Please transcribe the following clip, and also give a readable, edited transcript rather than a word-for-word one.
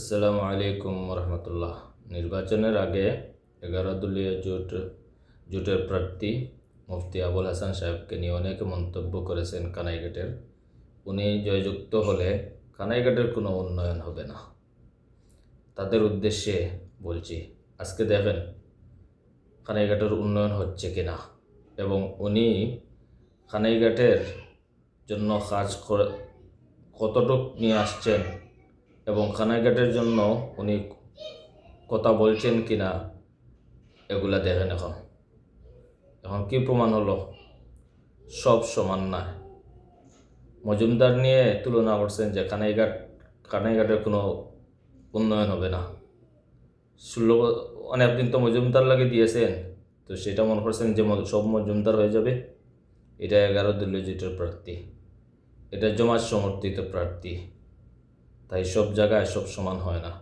আসসালামু আলাইকুম রহমতুল্লাহ। নির্বাচনের আগে 11 দলীয় জোটের প্রার্থী মুফতি আবুল হাসান সাহেবকে নিয়ে অনেকে মন্তব্য করেছেন কানাইঘাটের। উনি জয়যুক্ত হলে কানাইঘাটের কোনো উন্নয়ন হবে না। তাদের উদ্দেশ্যে বলছি, আজকে দেখেন কানাইঘাটের উন্নয়ন হচ্ছে কিনা, এবং উনি কানাইঘাটের জন্য কাজ কতটুক নিয়ে আসছেন এবং কানাইঘাটের জন্য উনি কথা বলছেন কিনা, এগুলা দেখেন। এখন এখন কি প্রমাণ হলো? সব সমান না। মজুমদার নিয়ে তুলনা করছেন যে কানাইঘাটের কোনো উন্নয়ন হবে না। অনেকদিন তো মজুমদার লাগে দিয়েছেন, তো সেটা মনে করছেন যে সব মজুমদার হয়ে যাবে। এটা 11 দলীয় জোটের প্রার্থী, এটা জমাত সমর্থিত প্রার্থী, তাই সব জায়গায় সব সমান হয় না।